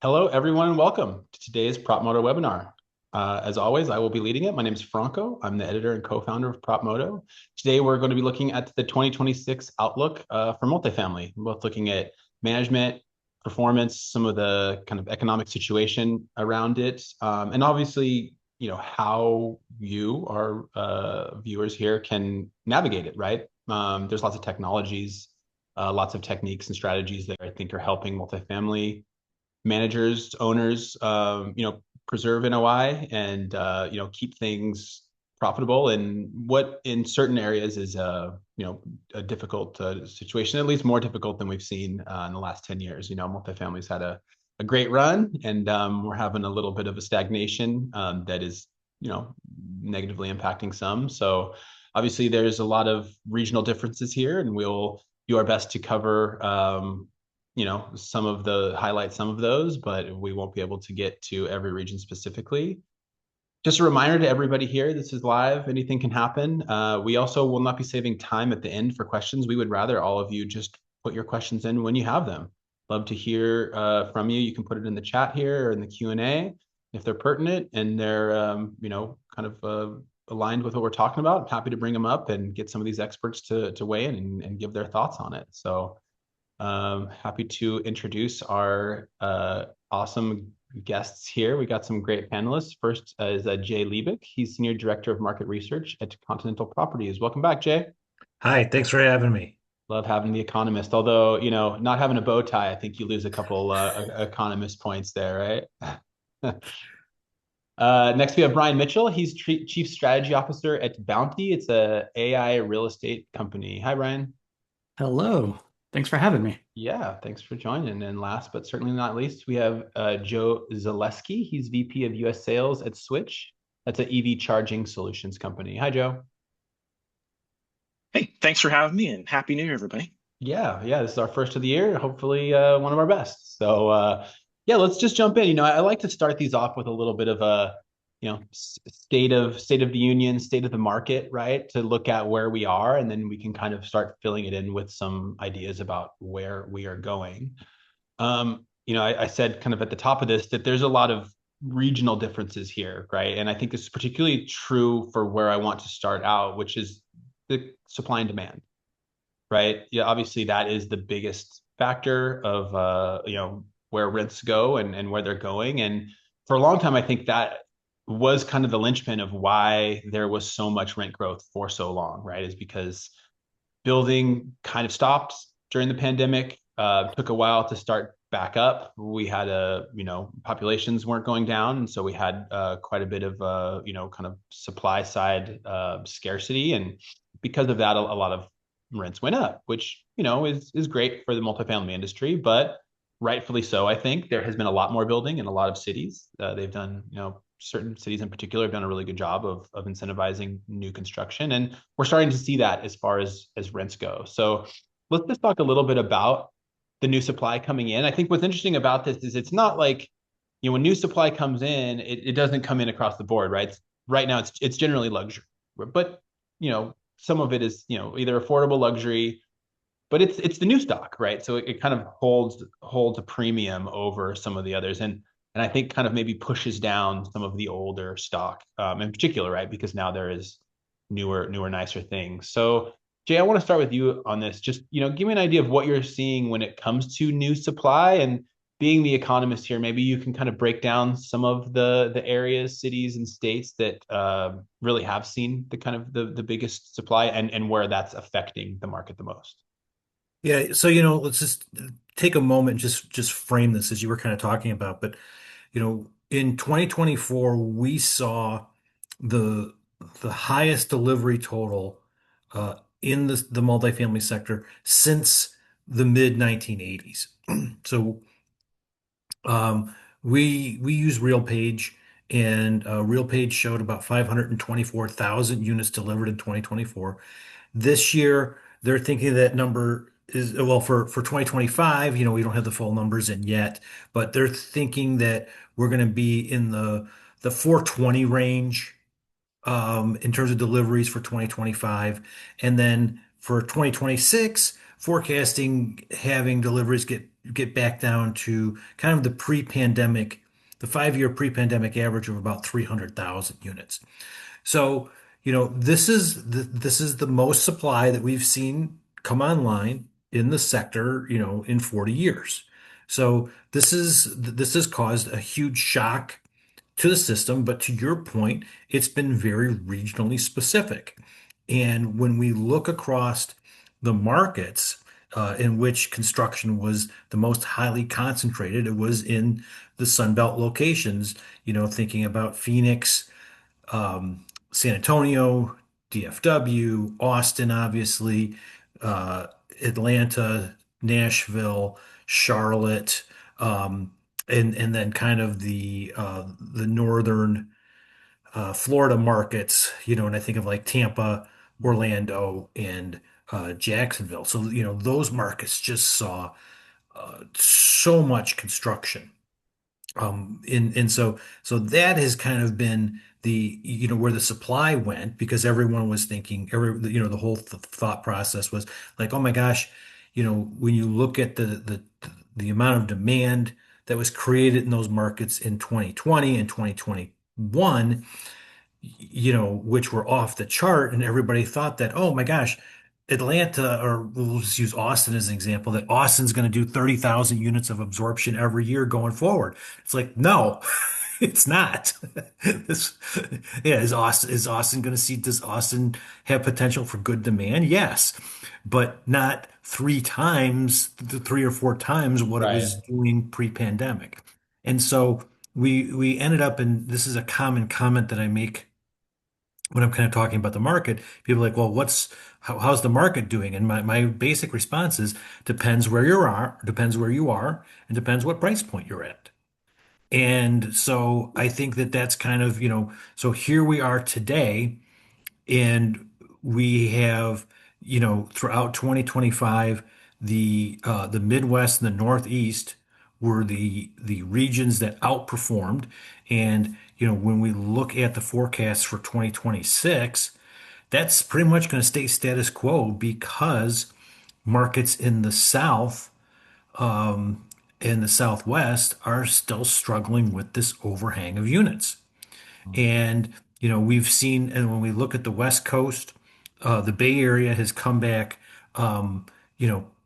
Hello, everyone, and welcome to today's Propmodo webinar. As always, I will be leading it. My name is Franco. I'm the editor and co-founder of Propmodo. Today, we're going to be looking at the 2026 outlook for multifamily. We're both looking at management, performance, some of the kind of economic situation around it, and obviously, how you, our viewers here, can navigate it, right? There's lots of technologies, lots of techniques and strategies that I think are helping multifamily managers, owners, preserve NOI and keep things profitable. And what in certain areas is a difficult situation, at least more difficult than we've seen in the last 10 years. Multifamily's had a great run, and we're having a little bit of a stagnation that is negatively impacting some. So obviously there's a lot of regional differences here, and we'll do our best to cover some of the highlight some of those, but we won't be able to get to every region specifically. Just a reminder to everybody here, this is live, anything can happen. We also will not be saving time at the end for questions. We would rather all of you just put your questions in when you have them. Love to hear from you. You can put it in the chat here or in the Q&A if they're pertinent and they're kind of aligned with what we're talking about. I'm happy to bring them up and get some of these experts to weigh in and give their thoughts on it. So happy to introduce our awesome guests here. We got some great panelists. First is Jay Liebick. He's Senior Director of Market Research at Continental Properties. Welcome back, Jay. Hi, thanks for having me. Love having the economist. Although, not having a bow tie, I think you lose a couple economist points there, right? Next, we have Brian Mitchell. He's Chief Strategy Officer at Bounty. It's a AI real estate company. Hi, Brian. Hello. Thanks for having me. Yeah, thanks for joining. And last but certainly not least, we have Joe Zaleski. He's VP of US Sales at Switch. That's an EV charging solutions company. Hi, Joe. Hey, thanks for having me and Happy New Year, everybody. Yeah, this is our first of the year. Hopefully, one of our best. So, yeah, let's just jump in. I like to start these off with a little bit of a, state of the union, state of the market, right? To look at where we are, and then we can kind of start filling it in with some ideas about where we are going. I said kind of at the top of this that there's a lot of regional differences here, right? And I think this is particularly true for where I want to start out, which is the supply and demand, right? Yeah, obviously that is the biggest factor of where rents go and where they're going. And for a long time, I think that was kind of the linchpin of why there was so much rent growth for so long, right? Is because building kind of stopped during the pandemic, took a while to start back up. We had populations weren't going down. And so we had quite a bit of, kind of supply side scarcity. And because of that, a lot of rents went up, which, is great for the multifamily industry, but rightfully so. I think there has been a lot more building in a lot of cities. They've done, certain cities in particular have done a really good job of incentivizing new construction. And we're starting to see that as far as rents go. So let's just talk a little bit about the new supply coming in. I think what's interesting about this is it's not like, when new supply comes in, it doesn't come in across the board, right? Right now, it's generally luxury, but some of it is either affordable luxury, but it's the new stock, right? So it kind of holds a premium over some of the others, and I think kind of maybe pushes down some of the older stock in particular, right? Because now there is newer, nicer things. So Jay, I want to start with you on this. Just, give me an idea of what you're seeing when it comes to new supply. And being the economist here, maybe you can kind of break down some of the areas, cities, and states that really have seen the kind of the biggest supply and where that's affecting the market the most. Yeah, so let's just take a moment and just frame this as you were kind of talking about. But in 2024, we saw the the highest delivery total in the multifamily sector since the mid 1980s. So we use RealPage, and RealPage showed about 524,000 units delivered in 2024. This year, they're thinking that number is, well, for 2025, we don't have the full numbers in yet, but they're thinking that we're going to be in the 420 range in terms of deliveries for 2025. And then for 2026, forecasting having deliveries get get back down to kind of the pre-pandemic, the 5-year pre-pandemic average of about 300,000 units. So, this is the most supply that we've seen come online in the sector, in 40 years. So this has caused a huge shock to the system, but to your point, it's been very regionally specific. And when we look across the markets in which construction was the most highly concentrated, it was in the Sunbelt locations, thinking about Phoenix, San Antonio, DFW, Austin, obviously, uh, Atlanta, Nashville, Charlotte, um, and then kind of the northern Florida markets, and I think of like Tampa, Orlando, and Jacksonville. So, those markets just saw so much construction. And so that has kind of been where the supply went because everyone was thinking, the whole thought process was like, oh my gosh, when you look at the amount of demand that was created in those markets in 2020 and 2021, which were off the chart, and everybody thought that, oh my gosh, Atlanta, or we'll just use Austin as an example, that Austin's going to do 30,000 units of absorption every year going forward. It's like, no, it's not. This, yeah, is Austin going to see, does Austin have potential for good demand? Yes, but not three or four times what it Right. was doing pre-pandemic. And so we ended up, and this is a common comment that I make when I'm kind of talking about the market. People are like, well, how's the market doing? And my basic response is depends where you are, and depends what price point you're at. And so I think that that's kind of, so here we are today, and we have, throughout 2025, the Midwest and the Northeast were the regions that outperformed. And, when we look at the forecast for 2026, that's pretty much going to stay status quo because markets in the South and the Southwest are still struggling with this overhang of units. And, we've seen, and when we look at the West Coast, the Bay Area has come back,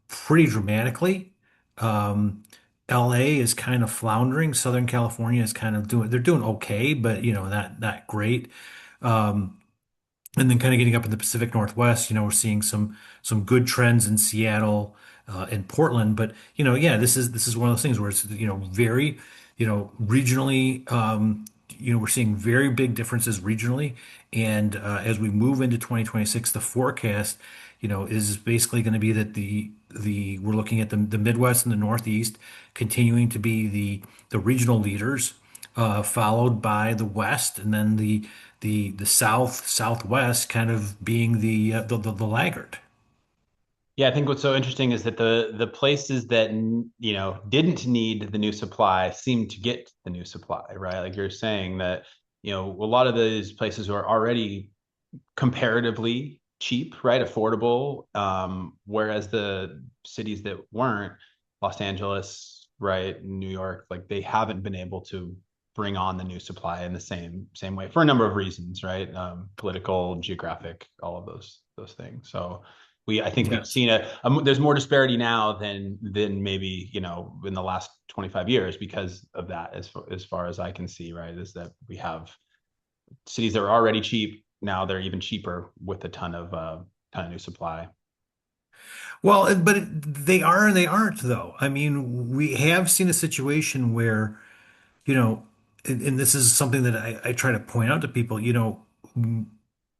pretty dramatically. Um, LA is kind of floundering. Southern California is kind of they're doing okay, but, not great. And then kind of getting up in the Pacific Northwest, we're seeing some good trends in Seattle and Portland. But yeah, this is one of those things where it's very regionally. We're seeing very big differences regionally, and as we move into 2026, the forecast is basically going to be that the we're looking at the Midwest and the Northeast continuing to be the regional leaders, followed by the West, and then the Southwest kind of being the laggard. Yeah, I think what's so interesting is that the places that didn't need the new supply seem to get the new supply, right? Like you're saying that a lot of those places are already comparatively cheap, right? Affordable. Whereas the cities that weren't, Los Angeles, right, New York, like they haven't been able to bring on the new supply in the same way for a number of reasons, right? Political, geographic, all of those things. So I think we've Yes. seen there's more disparity now than maybe in the last 25 years because of that, as far as I can see, right? Is that we have cities that were already cheap, now they're even cheaper with a ton of new supply. Well, but they are and they aren't, though. I mean, we have seen a situation where, you know, and this is something that I try to point out to people,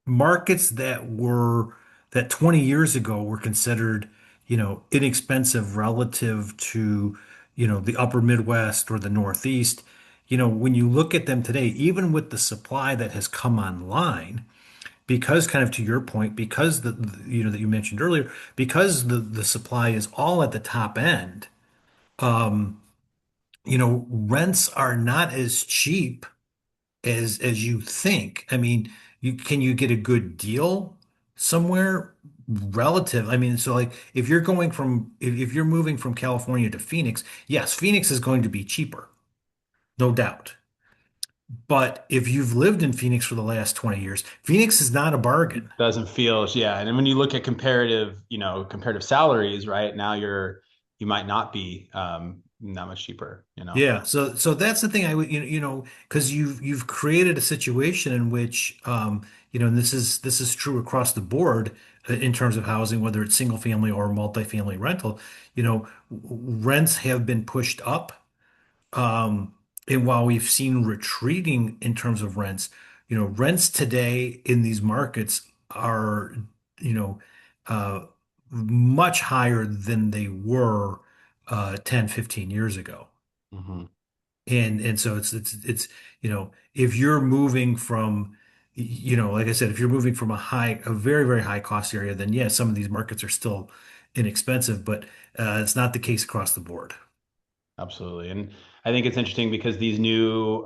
markets that 20 years ago were considered, inexpensive relative to, the upper Midwest or the Northeast. When you look at them today, even with the supply that has come online, because kind of to your point, because that you mentioned earlier, because the supply is all at the top end, rents are not as cheap as you think. I mean, you get a good deal somewhere? relative. I mean, so like if you're moving from California to Phoenix, yes, Phoenix is going to be cheaper, no doubt. But if you've lived in Phoenix for the last 20 years, Phoenix is not a bargain. Doesn't feel, yeah. And then when you look at comparative, comparative salaries, right now you might not be that much cheaper, Yeah, so that's the thing I would because you've created a situation in which and this is true across the board in terms of housing, whether it's single family or multifamily rental, rents have been pushed up. Um, and while we've seen retreating in terms of rents, rents today in these markets are, you know, uh, much higher than they were 10, 15 years ago. hmm And so if you're moving from, like I said, if you're moving from a very, very high cost area, then yeah, some of these markets are still inexpensive, but it's not the case across the board. Absolutely. And I think it's interesting because these new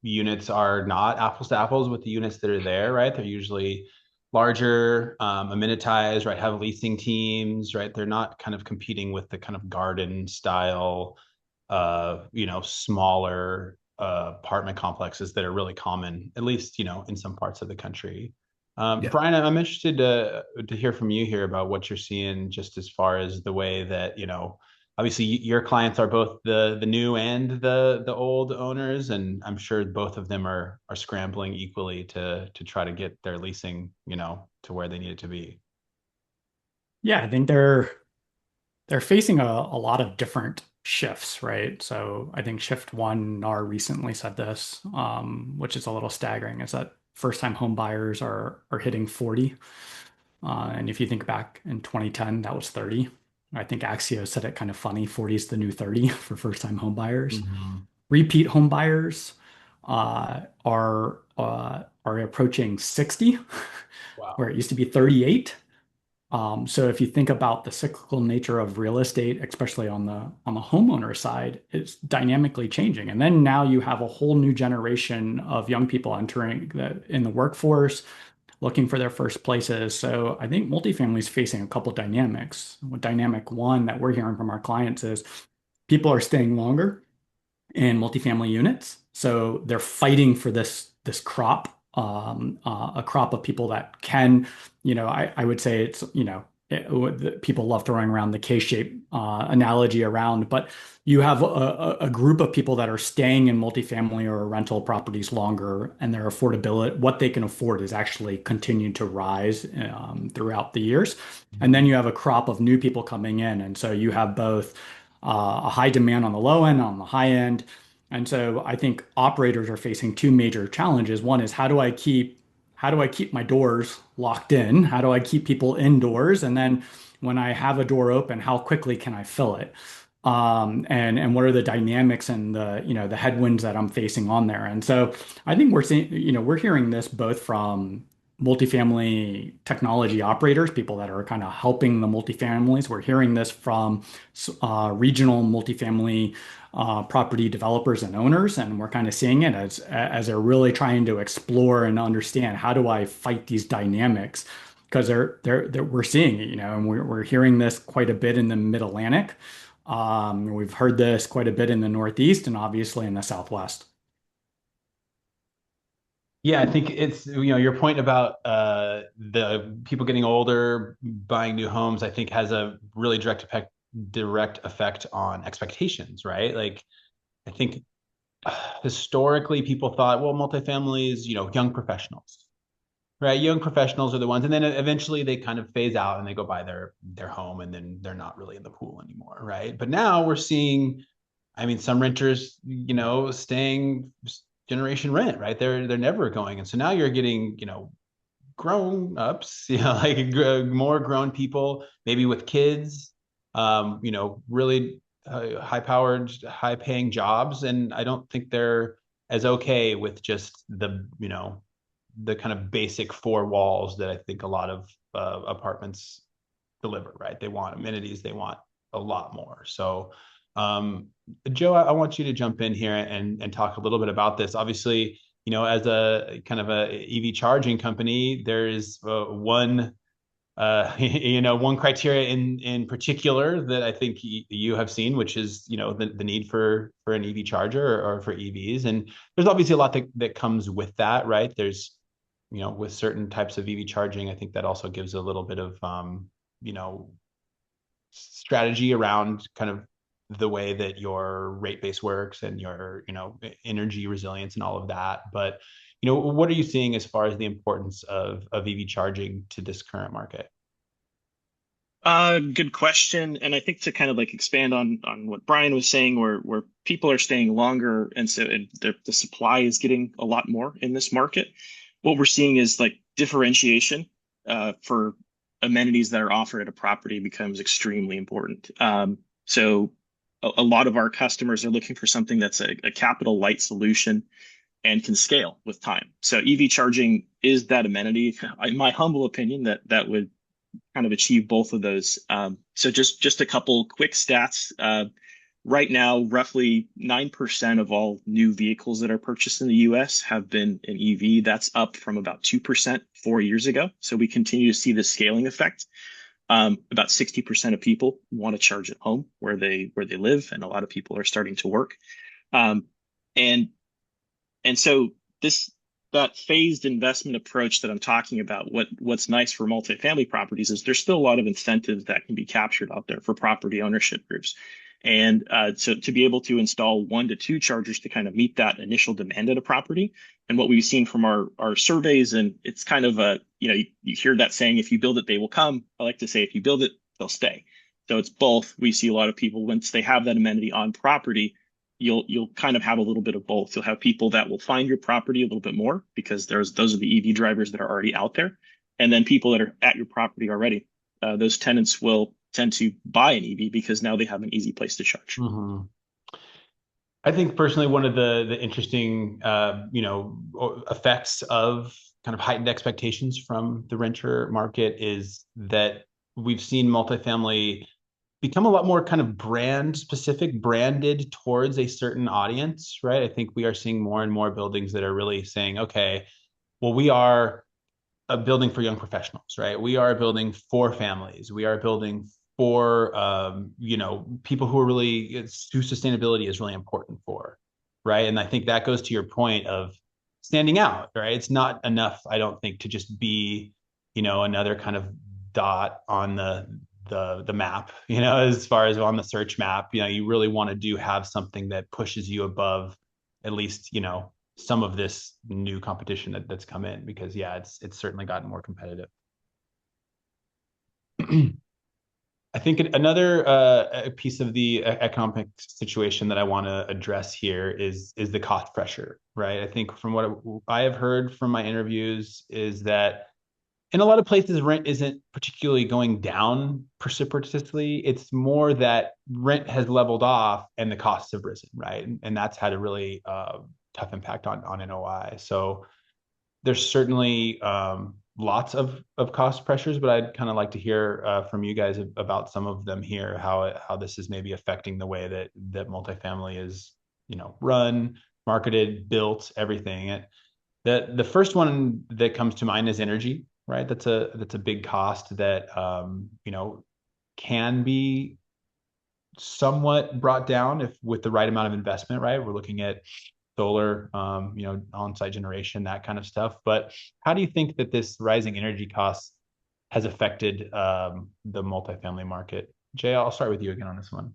units are not apples to apples with the units that are there, right? They're usually larger, amenitized, right? Have leasing teams, right? They're not kind of competing with the kind of garden style, smaller apartment complexes that are really common, at least, in some parts of the country. Yeah. Brian, I'm interested to hear from you here about what you're seeing just as far as the way that, obviously your clients are both the new and the old owners, and I'm sure both of them are scrambling equally to try to get their leasing, to where they need it to be. Yeah, I think they're facing a lot of different shifts, right? So I think shift one, NAR recently said this, which is a little staggering, is that first-time home buyers are hitting 40. And if you think back in 2010, that was 30. I think Axio said it kind of funny, 40 is the new 30 for first-time home buyers. Mm-hmm. Repeat home buyers are approaching 60, where Wow. it used to be 38. So if you think about the cyclical nature of real estate, especially on the homeowner side, it's dynamically changing. And then now you have a whole new generation of young people entering in the workforce, looking for their first places. So I think multifamily is facing a couple dynamics. Dynamic one that we're hearing from our clients is people are staying longer in multifamily units. So they're fighting for this crop, a crop of people that can, I would say it's, people love throwing around the K-shape analogy around, but you have a group of people that are staying in multifamily or rental properties longer, and their affordability, what they can afford, is actually continuing to rise throughout the years. And then you have a crop of new people coming in, and so you have both a high demand on the low end, on the high end. And so I think operators are facing two major challenges. One is how do I keep my doors locked in? How do I keep people indoors? And then when I have a door open, how quickly can I fill it? And what are the dynamics and the headwinds that I'm facing on there? And so I think we're seeing, we're hearing this both from multifamily technology operators, people that are kind of helping the multifamilies. We're hearing this from regional multifamily property developers and owners, and we're kind of seeing it as they're really trying to explore and understand how do I fight these dynamics, because we're seeing it, and we're hearing this quite a bit in the Mid Atlantic. We've heard this quite a bit in the Northeast and obviously in the Southwest. Yeah, I think it's, your point about the people getting older, buying new homes, I think has a really direct effect on expectations, right? Like I think historically people thought, well, multifamily is, young professionals, right? Young professionals are the ones, and then eventually they kind of phase out and they go buy their home, and then they're not really in the pool anymore, right? But now we're seeing, I mean, some renters, staying generation rent, right? They're never going, and so now you're getting, grown ups, like more grown people, maybe with kids, really high powered, high paying jobs. And I don't think they're as okay with just the kind of basic four walls that I think a lot of apartments deliver, right? They want amenities, they want a lot more. So, Joe, I want you to jump in here and talk a little bit about this. Obviously, as a kind of a EV charging company, there is one one criteria in particular that I think you have seen, which is the need for an EV charger or for EVs, and there's obviously a lot that comes with that, right? There's with certain types of EV charging, I think that also gives a little bit of you know strategy around kind of the way that your rate base works and your energy resilience and all of that. But what are you seeing as far as the importance of EV charging to this current market? Good question. And I think to kind of like expand on what Brian was saying, where people are staying longer, and so the supply is getting a lot more in this market. What we're seeing is like differentiation for amenities that are offered at a property becomes extremely important. So a lot of our customers are looking for something that's a capital light solution and can scale with time. So EV charging is that amenity, in my humble opinion, that would kind of achieve both of those. So just a couple quick stats. Right now, roughly 9% of all new vehicles that are purchased in the US have been an EV. That's up from about 2% 4 years ago. So we continue to see the scaling effect. About 60% of people want to charge at home where they live, and a lot of people are starting to work. Um, and and so this that phased investment approach that I'm talking about, what's nice for multifamily properties is there's still a lot of incentives that can be captured out there for property ownership groups. And so to be able to install 1 to 2 chargers to kind of meet that initial demand at a property. And what we've seen from our surveys, and it's kind of you hear that saying, if you build it, they will come. I like to say, if you build it, they'll stay. So it's both. We see a lot of people, once they have that amenity on property, you'll kind of have a little bit of both. You'll have people that will find your property a little bit more because those are the EV drivers that are already out there, and then people that are at your property already. Those tenants will tend to buy an EV because now they have an easy place to charge. Mm-hmm. I think personally, one of the interesting effects of kind of heightened expectations from the renter market is that we've seen multifamily become a lot more kind of brand specific, branded towards a certain audience, right? I think we are seeing more and more buildings that are really saying, okay, well, we are a building for young professionals, right? We are a building for families. We are a building for people who are really who sustainability is really important for, right? And I think that goes to your point of standing out, right? It's not enough, I don't think, to just be another kind of dot on the map, as far as on the search map. You really want to have something that pushes you above at least some of this new competition that's come in, because yeah, it's certainly gotten more competitive. I think another piece of the economic situation that I want to address here is the cost pressure, right? I think from what I have heard from my interviews is that in a lot of places, rent isn't particularly going down precipitously. It's more that rent has leveled off and the costs have risen, right? And that's had a really tough impact on NOI. So there's certainly lots of cost pressures, but I'd kind of like to hear from you guys about some of them here, how this is maybe affecting the way that multifamily is, run, marketed, built, everything. The first one that comes to mind is energy, right? That's a big cost that can be somewhat brought down if with the right amount of investment, right? We're looking at solar, on-site generation, that kind of stuff. But how do you think that this rising energy costs has affected the multifamily market? Jay, I'll start with you again on this one.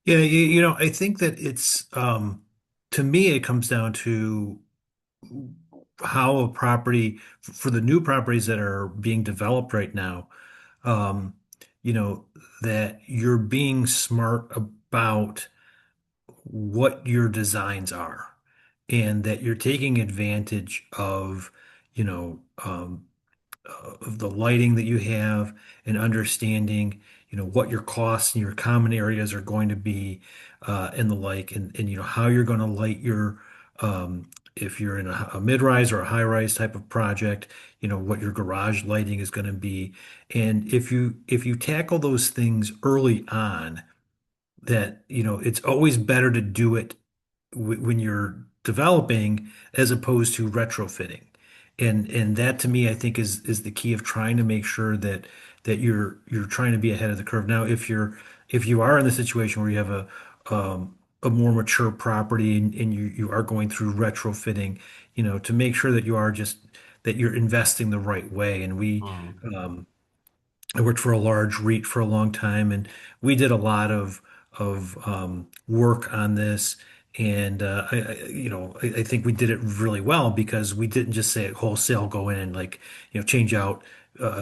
Yeah, I think that it's to me it comes down to how a property for the new properties that are being developed right now, um, that you're being smart about what your designs are and that you're taking advantage of, you know, um, of the lighting that you have and understanding, what your costs and your common areas are going to be, and the like, and how you're going to light if you're in a mid-rise or a high-rise type of project, what your garage lighting is going to be. And if you tackle those things early on, that, it's always better to do it when you're developing as opposed to retrofitting. And that to me, I think is the key of trying to make sure that you're trying to be ahead of the curve. Now, if you are in the situation where you have a more mature property and you are going through retrofitting, to make sure that that you're investing the right way. And Mm. um, I worked for a large REIT for a long time, and we did a lot of work on this. And I think we did it really well because we didn't just say wholesale go in and like change out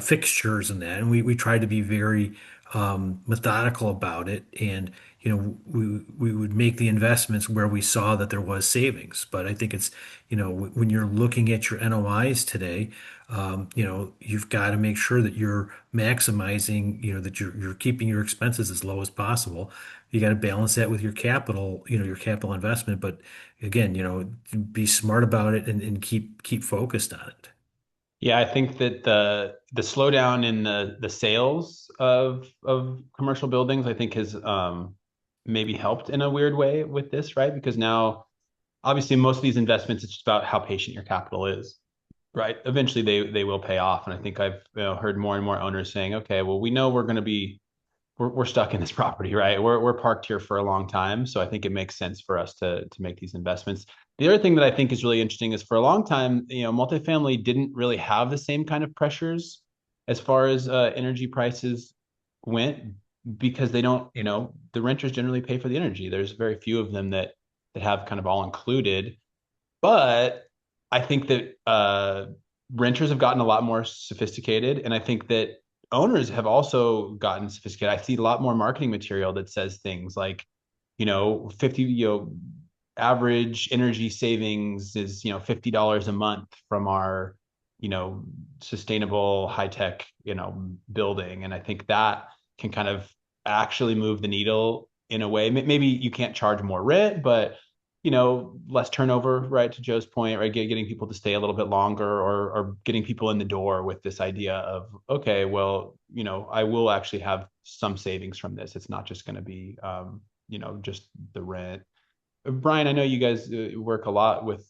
fixtures and that. And we tried to be very methodical about it, and we would make the investments where we saw that there was savings. But I think it's when you're looking at your NOIs today, you've got to make sure that you're maximizing, that you're keeping your expenses as low as possible. You got to balance that with your capital, your capital investment. But again, be smart about it and keep focused on it. Yeah, I think that the slowdown in the sales of commercial buildings, I think has maybe helped in a weird way with this, right? Because now obviously most of these investments, it's just about how patient your capital is, right? Eventually they will pay off. And I think I've heard more and more owners saying, okay, well, we know we're going to be we're stuck in this property, right? We're parked here for a long time, so I think it makes sense for us to make these investments. The other thing that I think is really interesting is for a long time, multifamily didn't really have the same kind of pressures as far as energy prices went because they don't, the renters generally pay for the energy. There's very few of them that have kind of all included. But I think that renters have gotten a lot more sophisticated, and I think that owners have also gotten sophisticated. I see a lot more marketing material that says things like, 50, average energy savings is, $50 a month from our, you know, sustainable high tech, building. And I think that can kind of actually move the needle in a way. Maybe you can't charge more rent, but less turnover, right? To Joe's point, right? Getting people to stay a little bit longer or getting people in the door with this idea of, okay, well, I will actually have some savings from this. It's not just going to be, just the rent. Brian, I know you guys work a lot with,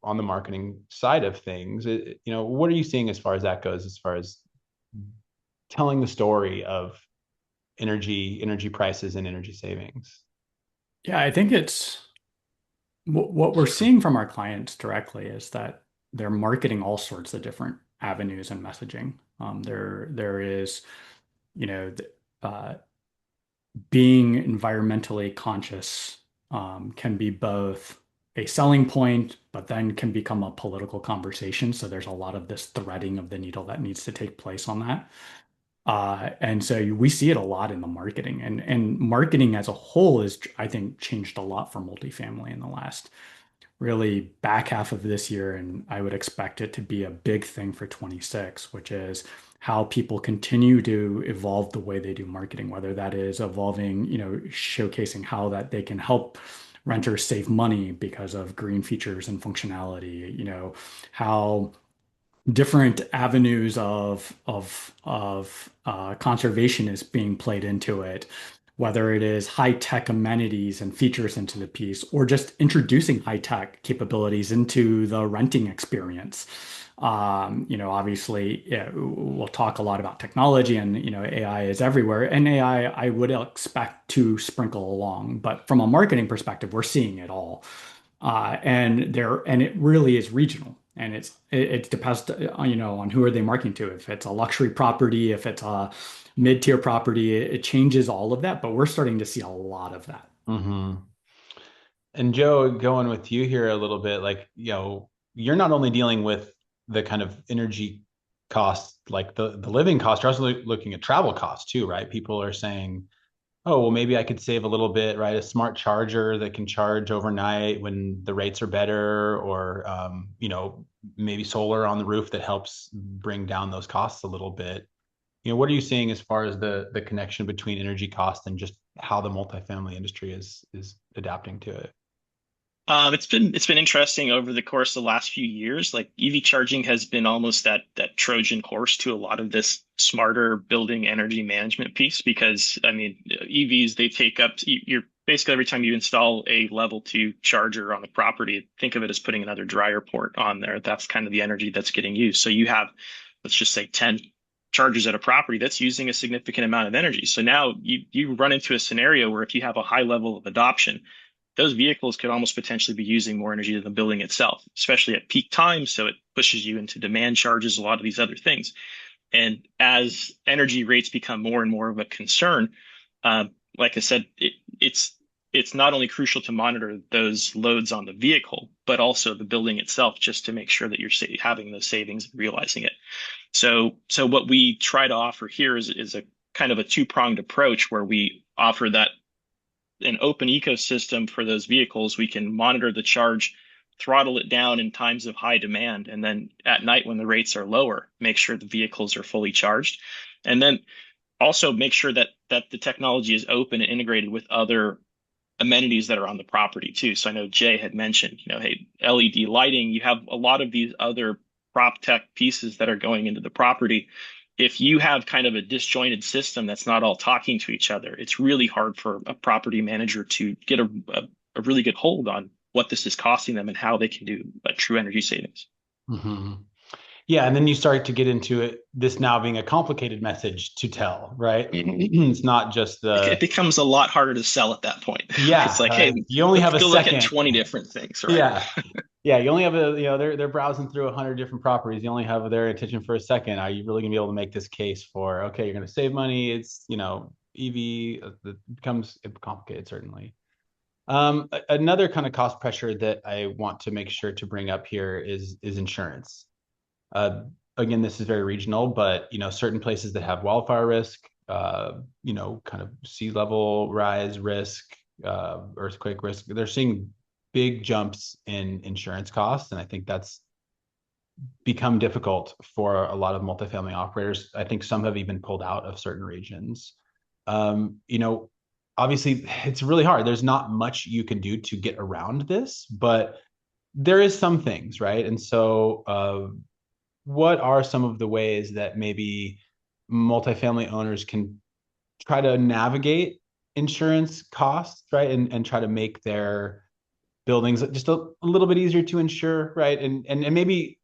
on the marketing side of things. What are you seeing as far as that goes, as far as telling the story of energy prices and energy savings? Yeah, I think it's what we're seeing from our clients directly is that they're marketing all sorts of different avenues and messaging. There is, you know, uh, being environmentally conscious can be both a selling point, but then can become a political conversation. So there's a lot of this threading of the needle that needs to take place on that. And so we see it a lot in the marketing, and marketing as a whole is, I think, changed a lot for multifamily in the last really back half of this year, and I would expect it to be a big thing for 26, which is how people continue to evolve the way they do marketing, whether that is evolving, showcasing how that they can help renters save money because of green features and functionality, how different avenues of conservation is being played into it, whether it is high tech amenities and features into the piece, or just introducing high tech capabilities into the renting experience. Obviously, yeah, we'll talk a lot about technology, and AI is everywhere, and I would expect to sprinkle along, but from a marketing perspective, we're seeing it all. And it really is regional, and it depends on who are they marketing to. If it's a luxury property, if it's a mid-tier property, it changes all of that, but we're starting to see a lot of that. Mm-hmm. And Joe, going with you here a little bit, like, you're not only dealing with the kind of energy costs, like the living cost, you're also looking at travel costs too, right? People are saying, oh, well, maybe I could save a little bit, right? A smart charger that can charge overnight when the rates are better, or, maybe solar on the roof that helps bring down those costs a little bit. What are you seeing as far as the connection between energy cost and just how the multifamily industry is adapting to it? It's been interesting over the course of the last few years. Like EV charging has been almost that Trojan horse to a lot of this smarter building energy management piece because I mean EVs they take up you're basically every time you install a level 2 charger on a property, think of it as putting another dryer port on there. That's kind of the energy that's getting used. So you have, let's just say 10 chargers at a property that's using a significant amount of energy. So now you run into a scenario where if you have a high level of adoption, those vehicles could almost potentially be using more energy than the building itself, especially at peak times. So it pushes you into demand charges, a lot of these other things. And as energy rates become more and more of a concern, like I said, it's not only crucial to monitor those loads on the vehicle, but also the building itself, just to make sure that you're having those savings and realizing it. So what we try to offer here is a kind of a two-pronged approach where we offer that an open ecosystem for those vehicles. We can monitor the charge, throttle it down in times of high demand, and then at night when the rates are lower, make sure the vehicles are fully charged. And then also make sure that the technology is open and integrated with other amenities that are on the property too. So I know Jay had mentioned, hey, LED lighting, you have a lot of these other prop tech pieces that are going into the property. If you have kind of a disjointed system that's not all talking to each other, it's really hard for a property manager to get a really good hold on what this is costing them and how they can do a true energy savings. Mm-hmm. Yeah, and then you start to get into it, this now being a complicated message to tell, right? It's not just It becomes a lot harder to sell at that point. Yeah, it's like, hey, you only have a go second. Look at 20 different things, right? Yeah, yeah, you only have they're browsing through 100 different properties. You only have their attention for a second. Are you really gonna be able to make this case for, okay, you're gonna save money? It's, EV, it becomes complicated, certainly. Another kind of cost pressure that I want to make sure to bring up here is insurance. Uh, Again, this is very regional, but certain places that have wildfire risk, kind of sea level rise risk, earthquake risk, they're seeing big jumps in insurance costs, and I think that's become difficult for a lot of multifamily operators. I think some have even pulled out of certain regions. Obviously, it's really hard. There's not much you can do to get around this, but there is some things, right? And so, what are some of the ways that maybe multifamily owners can try to navigate insurance costs, right? And try to make their buildings just a little bit easier to insure, right? And maybe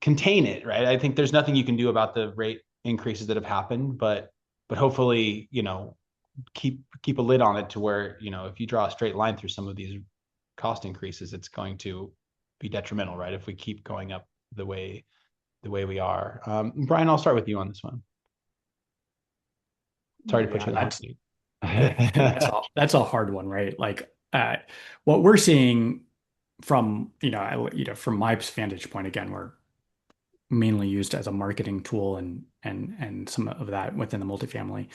contain it, right? I think there's nothing you can do about the rate increases that have happened, but hopefully, keep a lid on it to where, if you draw a straight line through some of these cost increases, it's going to be detrimental, right? If we keep going up the way we are. Brian, I'll start with you on this one. Sorry to put you on the hot seat. That's a hard one, right? Like what we're seeing from from my vantage point, again, we're mainly used as a marketing tool and some of that within the multifamily.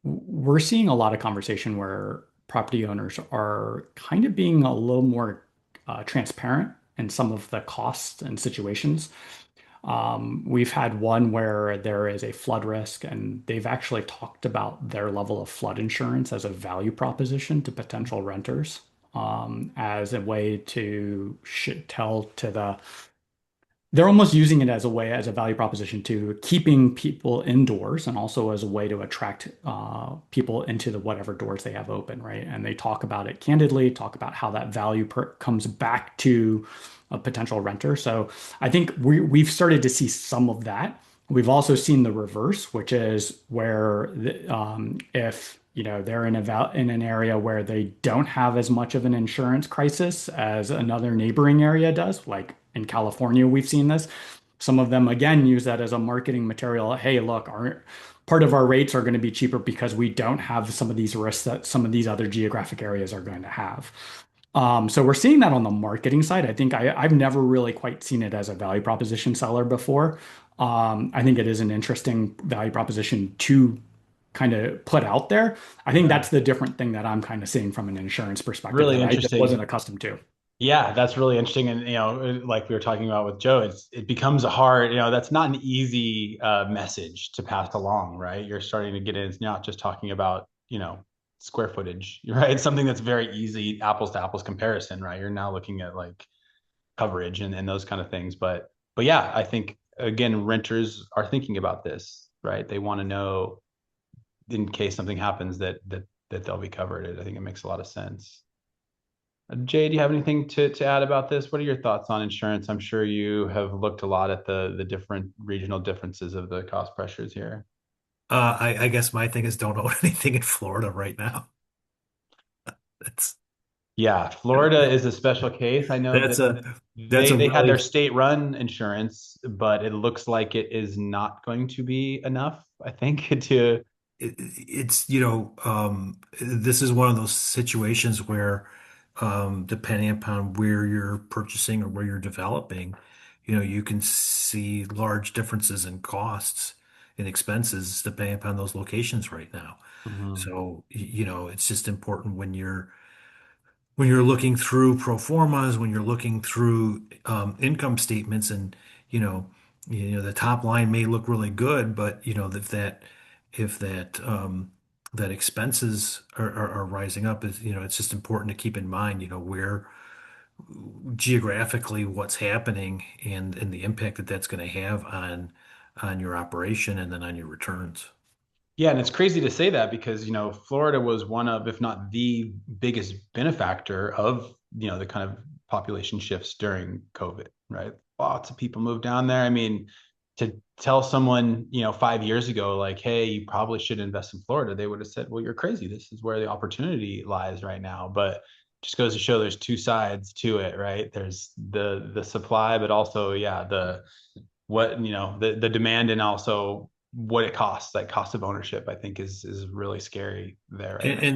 We're seeing a lot of conversation where property owners are kind of being a little more transparent in some of the costs and situations. We've had one where there is a flood risk, and they've actually talked about their level of flood insurance as a value proposition to potential renters, as a way to tell to they're almost using it as a way, as a value proposition to keeping people indoors, and also as a way to attract people into the whatever doors they have open, right? And they talk about it candidly, talk about how that value comes back to a potential renter. So I think we've started to see some of that. We've also seen the reverse, which is where if they're in an area where they don't have as much of an insurance crisis as another neighboring area does, like in California, we've seen this. Some of them, again, use that as a marketing material. Hey, look, part of our rates are going to be cheaper because we don't have some of these risks that some of these other geographic areas are going to have. So we're seeing that on the marketing side. I think I've never really quite seen it as a value proposition seller before. I think it is an interesting value proposition to kind of put out there. I think that's the different thing that I'm kind of seeing from an insurance perspective Really that I just interesting. wasn't accustomed to. Yeah, that's really interesting. And, like we were talking about with Joe, it becomes a hard, that's not an easy message to pass along, right? You're starting to get in, it's not just talking about, square footage, right? It's something that's very easy, apples to apples comparison, right? You're now looking at like coverage and those kind of things. But yeah, I think again, renters are thinking about this, right? They want to know in case something happens that that they'll be covered. I think it makes a lot of sense. Jay, do you have anything to add about this? What are your thoughts on insurance? I'm sure you have looked a lot at the different regional differences of the cost pressures here. I guess my thing is don't own anything in Florida right now. That's Yeah, Florida is a special case. I know that's that a that's they a they had their really state-run insurance, but it looks like it is not going to be enough, I think, to it's this is one of those situations where depending upon where you're purchasing or where you're developing, you can see large differences in costs and expenses depending upon those locations right now. Mhm. So, it's just important when you're looking through pro formas, when you're looking through income statements, and you know, the top line may look really good, but if that expenses are rising up, is it's just important to keep in mind, where geographically what's happening and the impact that that's going to have on your operation and then on your returns. Yeah, and it's crazy to say that because, Florida was one of, if not the biggest benefactor of, the kind of population shifts during COVID, right? Lots of people moved down there. I mean, to tell someone, 5 years ago, like, hey, you probably should invest in Florida, they would have said, well, you're crazy. This is where the opportunity lies right now. But just goes to show there's two sides to it, right? There's the supply, but also, yeah, the demand and also what it costs, like cost of ownership, I think is really scary there right now.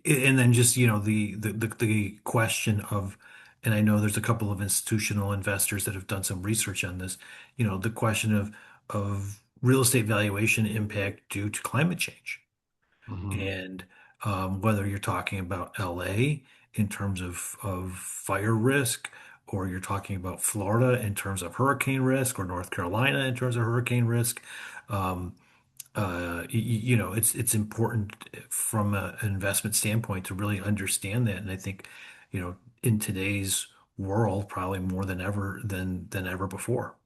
And then just the question of, and I know there's a couple of institutional investors that have done some research on this, the question of real estate valuation impact due to climate change. Mhm. And whether you're talking about LA in terms of fire risk, or you're talking about Florida in terms of hurricane risk, or North Carolina in terms of hurricane risk, um, it's important from an investment standpoint to really understand that. And I think, in today's world, probably more than ever than ever before.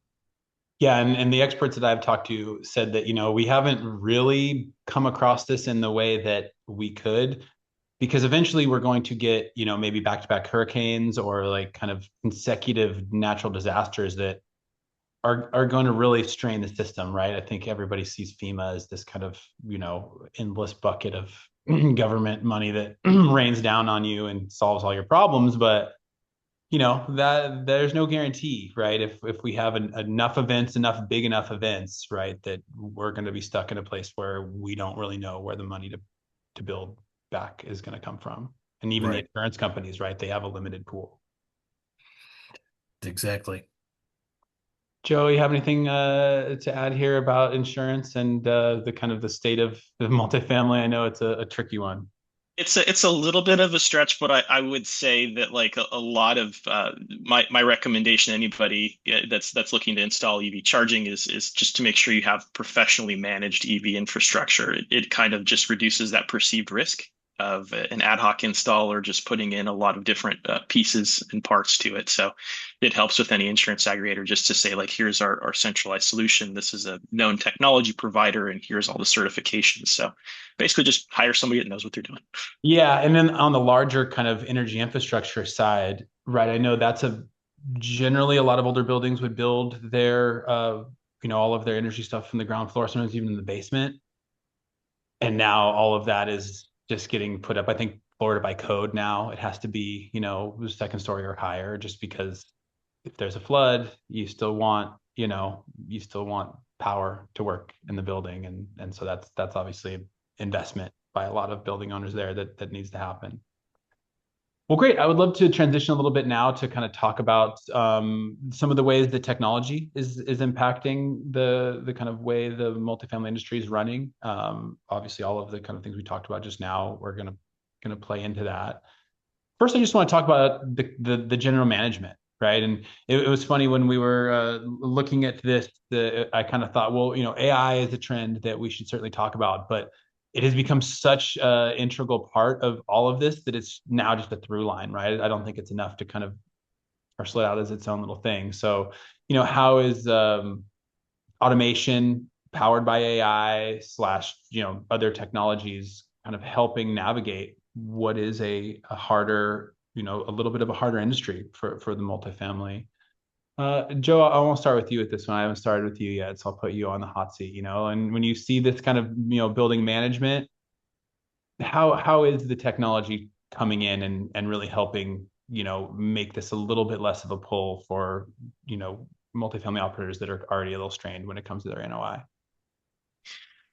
Yeah, and the experts that I've talked to said that, we haven't really come across this in the way that we could, because eventually we're going to get, maybe back-to-back hurricanes or like kind of consecutive natural disasters that are going to really strain the system, right? I think everybody sees FEMA as this kind of, endless bucket of government money that rains down on you and solves all your problems, but that there's no guarantee, right? If we have enough events, enough big enough events, right, that we're going to be stuck in a place where we don't really know where the money to build back is going to come from. And even the Right. insurance companies, right, they have a limited pool. Exactly. Joe, you have anything to add here about insurance and the kind of the state of the multifamily? I know it's a tricky one. It's a little bit of a stretch, but I would say that like a lot of my recommendation to anybody that's looking to install EV charging is just to make sure you have professionally managed EV infrastructure. It kind of just reduces that perceived risk of an ad hoc install or just putting in a lot of different pieces and parts to it. So it helps with any insurance aggregator just to say like, here's our centralized solution. This is a known technology provider, and here's all the certifications. So basically, just hire somebody that knows what they're doing. Yeah, and then on the larger kind of energy infrastructure side, right? I know that's a generally a lot of older buildings would build their all of their energy stuff from the ground floor, sometimes even in the basement. And now all of that is just getting put up. I think Florida by code now it has to be, second story or higher, just because if there's a flood, you still want power to work in the building. And so that's obviously investment by a lot of building owners there that needs to happen. Well, great. I would love to transition a little bit now to kind of talk about some of the ways that technology is impacting the kind of way the multifamily industry is running. Obviously, all of the kind of things we talked about just now, we're gonna play into that. First, I just want to talk about the general management, right? And it was funny when we were looking at this. I kind of thought, well, AI is a trend that we should certainly talk about, but it has become such an integral part of all of this that it's now just a through line, right? I don't think it's enough to kind of parcel it out as its own little thing. So, how is automation powered by AI slash, other technologies kind of helping navigate what is a harder, a little bit of a harder industry for the multifamily. Joe, I won't start with you with this one. I haven't started with you yet, so I'll put you on the hot seat. And when you see this kind of building management, how is the technology coming in and really helping make this a little bit less of a pull for multifamily operators that are already a little strained when it comes to their NOI?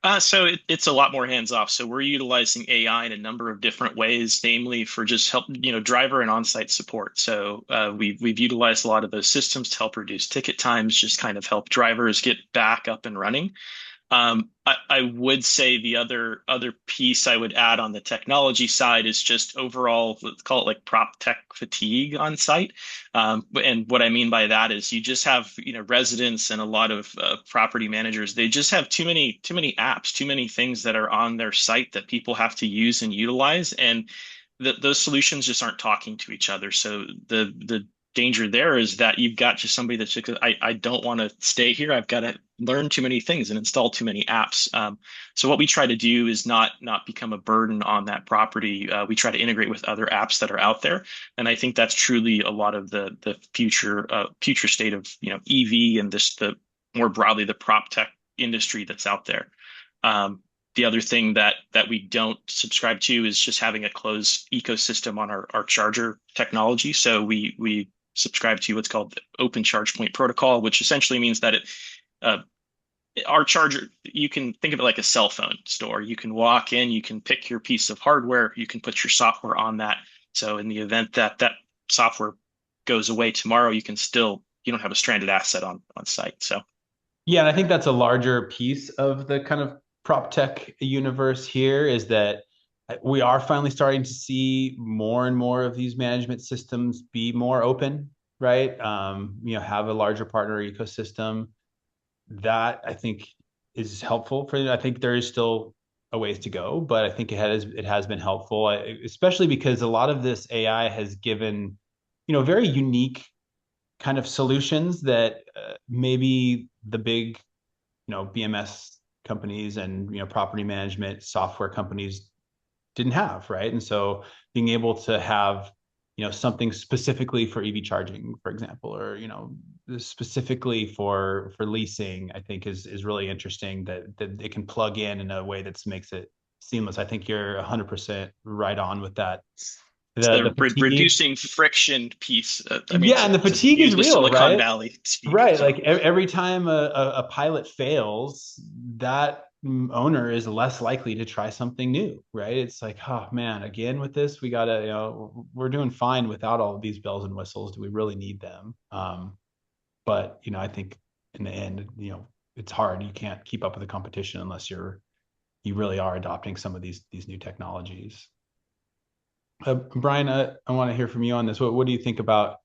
It's a lot more hands off. So we're utilizing AI in a number of different ways, namely for just help, driver and on-site support. So we've utilized a lot of those systems to help reduce ticket times, just kind of help drivers get back up and running. I would say the other piece I would add on the technology side is just overall, let's call it like prop tech fatigue on site. And what I mean by that is you just have, residents and a lot of property managers, they just have too many apps, too many things that are on their site that people have to use and utilize. And those solutions just aren't talking to each other. So the danger there is that you've got just somebody that's just, I don't want to stay here. I've got to learn too many things and install too many apps. So what we try to do is not become a burden on that property. We try to integrate with other apps that are out there, and I think that's truly a lot of the future state of EV and this the more broadly the prop tech industry that's out there. The other thing that we don't subscribe to is just having a closed ecosystem on our charger technology. So we subscribe to what's called the Open Charge Point Protocol, which essentially means that uh, our charger, you can think of it like a cell phone store. You can walk in, you can pick your piece of hardware, you can put your software on that. So in the event that that software goes away tomorrow, you don't have a stranded asset on site. So Yeah, and I think that's a larger piece of the kind of prop tech universe here is that we are finally starting to see more and more of these management systems be more open, right? Have a larger partner ecosystem. That I think is helpful for. I think there is still a ways to go, but I think it has been helpful, especially because a lot of this AI has given, very unique kind of solutions that maybe the big, BMS companies and property management software companies didn't have, right? And so being able to have something specifically for EV charging, for example, or specifically for leasing, I think is really interesting that it can plug in a way that makes it seamless. I think you're 100% right on with that. it's The the fatigue, reducing friction piece. I mean, yeah, and the to fatigue is use the real, Silicon right? Valley speak. Right. So Like every time a pilot fails, that owner is less likely to try something new, right? It's like, oh man, again with this, we gotta, we're doing fine without all of these bells and whistles. Do we really need them? But I think in the end, it's hard. You can't keep up with the competition unless you really are adopting some of these new technologies. Brian, I want to hear from you on this. What do you think about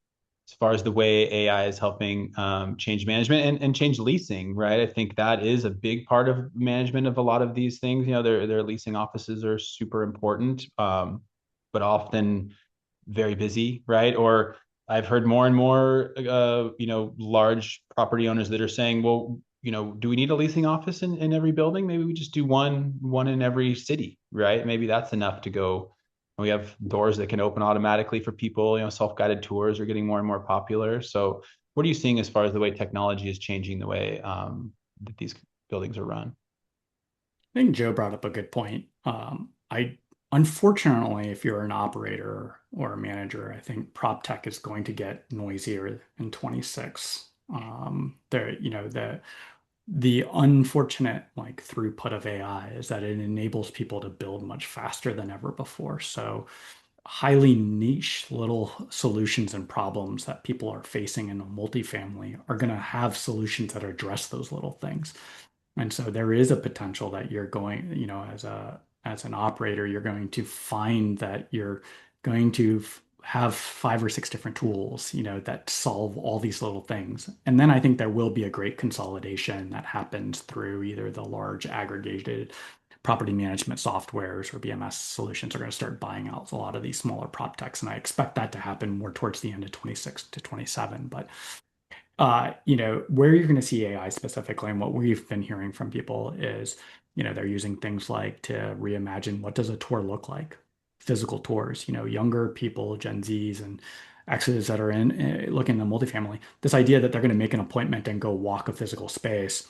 as far as the way AI is helping change management and change leasing, right? I think that is a big part of management of a lot of these things. Their leasing offices are super important, but often very busy, right? Or I've heard more and more, large property owners that are saying, well, do we need a leasing office in every building? Maybe we just do one in every city, right? Maybe that's enough to go. We have doors that can open automatically for people. Self-guided tours are getting more and more popular. So, what are you seeing as far as the way technology is changing the way that these buildings are run? I think Joe brought up a good point. I unfortunately, if you're an operator or a manager, I think prop tech is going to get noisier in 26. The unfortunate like throughput of AI is that it enables people to build much faster than ever before. So highly niche little solutions and problems that people are facing in a multifamily are going to have solutions that address those little things. And so there is a potential that you're going, as an operator, you're going to find that you're going to have 5 or 6 different tools, that solve all these little things. And then I think there will be a great consolidation that happens through either the large aggregated property management softwares or BMS solutions are going to start buying out a lot of these smaller prop techs. And I expect that to happen more towards the end of 26 to 27. But where you're going to see AI specifically, and what we've been hearing from people is They're using things like to reimagine what does a tour look like, physical tours. Younger people, Gen Zs and X's that are in looking in the multifamily. This idea that they're going to make an appointment and go walk a physical space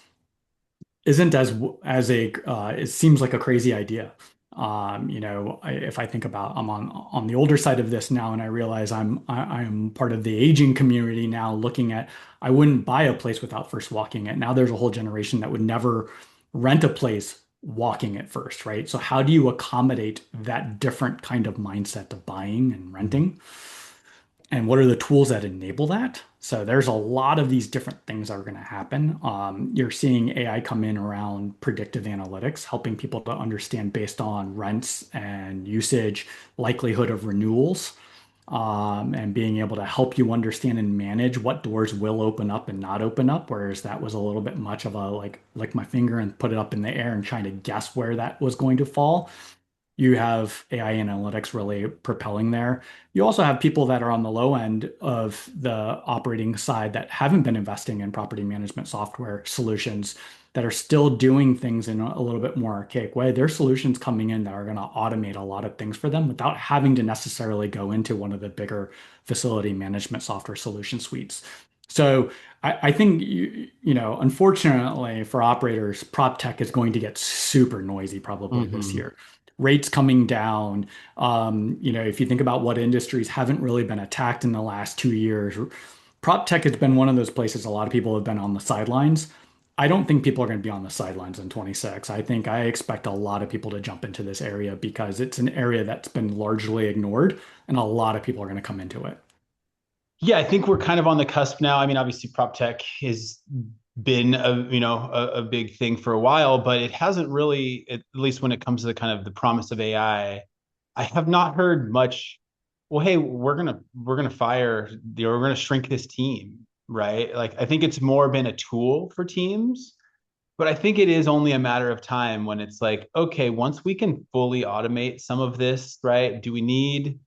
isn't as a it seems like a crazy idea. If I think about I'm on the older side of this now, and I realize I'm part of the aging community now, looking at I wouldn't buy a place without first walking it. Now there's a whole generation that would never rent a place walking it first, right? So how do you accommodate that different kind of mindset of buying and renting? And what are the tools that enable that? So there's a lot of these different things that are going to happen. You're seeing AI come in around predictive analytics, helping people to understand based on rents and usage, likelihood of renewals, and being able to help you understand and manage what doors will open up and not open up. Whereas that was a little bit much of a like my finger and put it up in the air and trying to guess where that was going to fall. You have AI analytics really propelling there. You also have people that are on the low end of the operating side that haven't been investing in property management software solutions that are still doing things in a little bit more archaic way. There are solutions coming in that are going to automate a lot of things for them without having to necessarily go into one of the bigger facility management software solution suites. So I think unfortunately for operators, prop tech is going to get super noisy probably this Mm-hmm. year. Rates coming down. If you think about what industries haven't really been attacked in the last 2 years, prop tech has been one of those places a lot of people have been on the sidelines. I don't think people are going to be on the sidelines in 26. I expect a lot of people to jump into this area because it's an area that's been largely ignored, and a lot of people are going to come into it. Yeah, I think we're kind of on the cusp now. I mean, obviously, prop tech has been a big thing for a while, but it hasn't really, at least when it comes to the kind of the promise of I have not heard much. Well, hey, we're gonna fire, we're gonna shrink this team, right? Like, I think it's more been a tool for teams, but I think it is only a matter of time when it's like, okay, once we can fully automate some of this, right? Do we need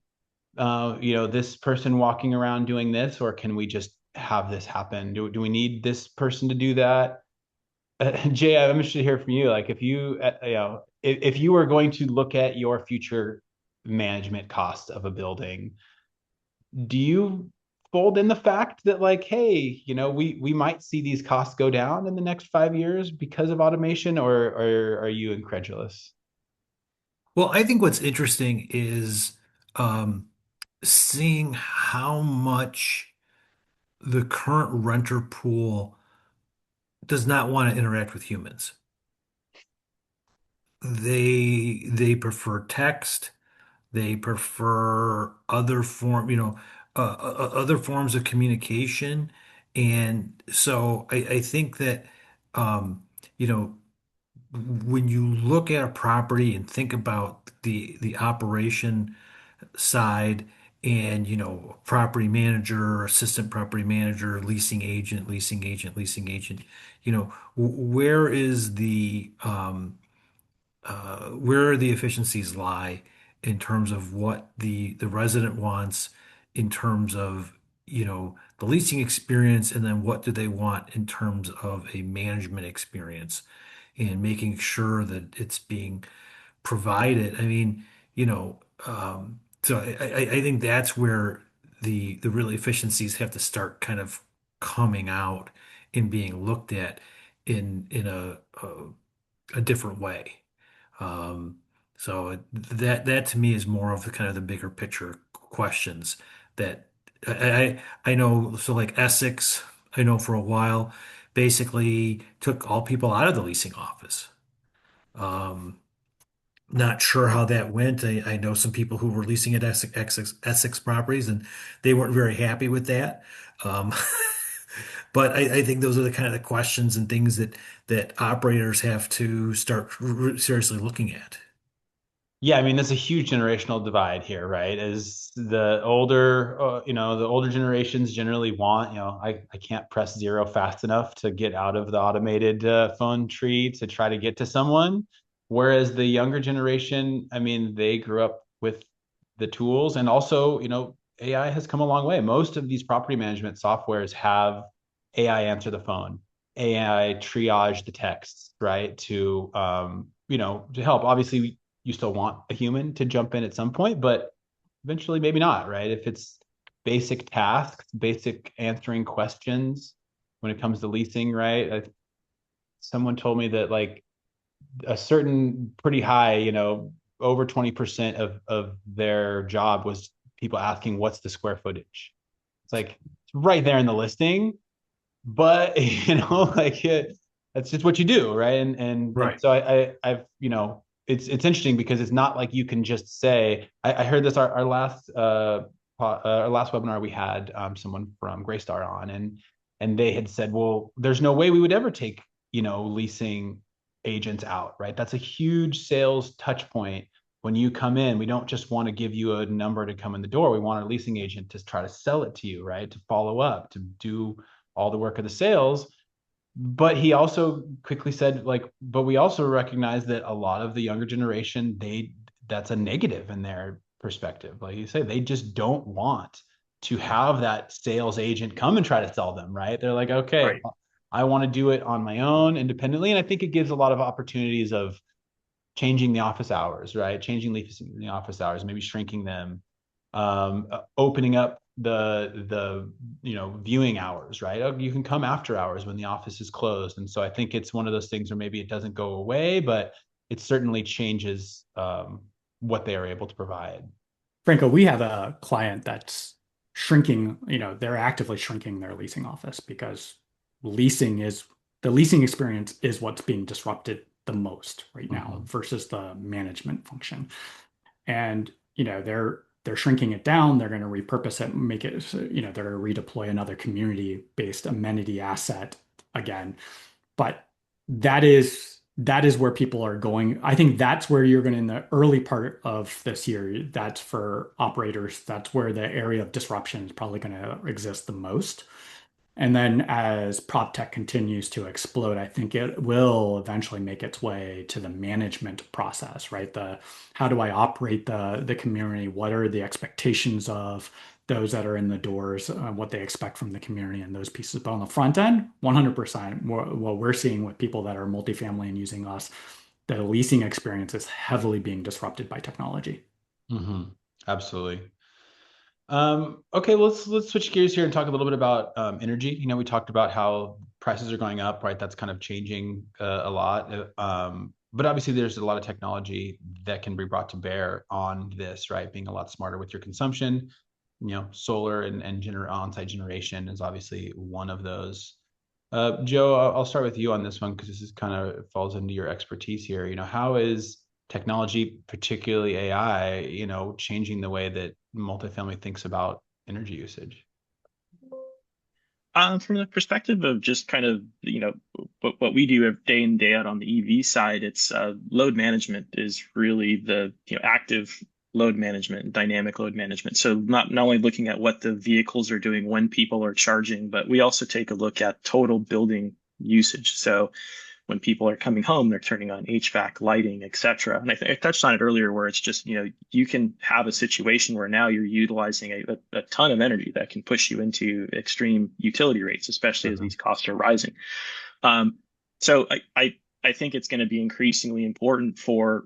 this person walking around doing this, or can we just have this happen? Do we need this person to do that? Jay, I'm interested to hear from you. Like, if you were going to look at your future management cost of a building, do you fold in the fact that, like, hey, we might see these costs go down in the next 5 years because of automation, or are you incredulous? Well, I think what's interesting is um, seeing how much the current renter pool does not want to interact with humans. They prefer text. They prefer other forms of communication. And so I think that, um, you know, when you look at a property and think about the operation side and, property manager, assistant property manager, leasing agent, where is where the efficiencies lie in terms of what the resident wants in terms of the leasing experience, and then what do they want in terms of a management experience, and making sure that it's being provided. I mean, so I think that's where the real efficiencies have to start kind of coming out and being looked at in a different way. Um, so that to me is more of the kind of the bigger picture questions that I know. So like Essex, I know for a while, basically took all people out of the leasing office. Um, Not sure how that went. I know some people who were leasing at Essex properties, and they weren't very happy with that. Um, but I think those are the kind of the questions and things that operators have to start seriously looking at. Yeah, I mean, there's a huge generational divide here, right? As the older generations generally want, I can't press zero fast enough to get out of the automated phone tree to try to get to someone. Whereas the younger generation, I mean, they grew up with the tools, and also, AI has come a long way. Most of these property management softwares have AI answer the phone, AI triage the texts, right? To help. Obviously, you still want a human to jump in at some point, but eventually maybe not, right? If it's basic tasks, basic answering questions when it comes to leasing, right? Someone told me that like a certain pretty high, over 20% of their job was people asking what's the square footage. It's like it's right there in the listing, but like that's just what you do, right? And Right. so I've it's interesting because it's not like you can just say I heard this our last webinar we had someone from Graystar on, and they had said, well, there's no way we would ever take leasing agents out, right? That's a huge sales touch point. When you come in, we don't just want to give you a number to come in the door. We want our leasing agent to try to sell it to you, right? To follow up, to do all the work of the sales. But he also quickly said, like, but we also recognize that a lot of the younger generation, that's a negative in their perspective. Like you say, they just don't want to have that sales agent come and try to sell them, right? They're like, okay, Right. I want to do it on my own independently. And I think it gives a lot of opportunities of changing the office hours, right? Changing the office hours, maybe shrinking them, opening up the viewing hours, right? Oh, you can come after hours when the office is closed, and so I think it's one of those things where maybe it doesn't go away, but it certainly changes what they are able to provide. Franco, we have a client that's shrinking, they're actively shrinking their leasing office because leasing is the leasing experience is what's being disrupted the most right now Mm-hmm. versus the management function. And, they're shrinking it down, they're going to repurpose it, make it, they're going to redeploy another community-based amenity asset again. But that is where people are going. I think that's where you're going to, in the early part of this year, that's for operators. That's where the area of disruption is probably going to exist the most. And then as prop tech continues to explode, I think it will eventually make its way to the management process, right? The how do I operate the community? What are the expectations of those that are in the doors, what they expect from the community and those pieces. But on the front end, 100%, what we're seeing with people that are multifamily and using us, the leasing experience is heavily being disrupted by technology. Mm-hmm. Absolutely. Okay, let's switch gears here and talk a little bit about energy. We talked about how prices are going up, right? That's kind of changing a lot. But obviously, there's a lot of technology that can be brought to bear on this, right? Being a lot smarter with your consumption. Solar and on-site generation is obviously one of those. Joe, I'll start with you on this one because this is kind of falls into your expertise here. How is technology, particularly AI, changing the way that multifamily thinks about energy usage? From the perspective of just kind of, what we do day in, day out on the EV side, it's load management is really the, active load management and dynamic load management. So not only looking at what the vehicles are doing when people are charging, but we also take a look at total building usage. So when people are coming home, they're turning on HVAC, lighting, et cetera. And I touched on it earlier where it's just, you can have a situation where now you're utilizing a ton of energy that can push you into extreme utility rates, especially as these costs are rising. So I think it's going to be increasingly important for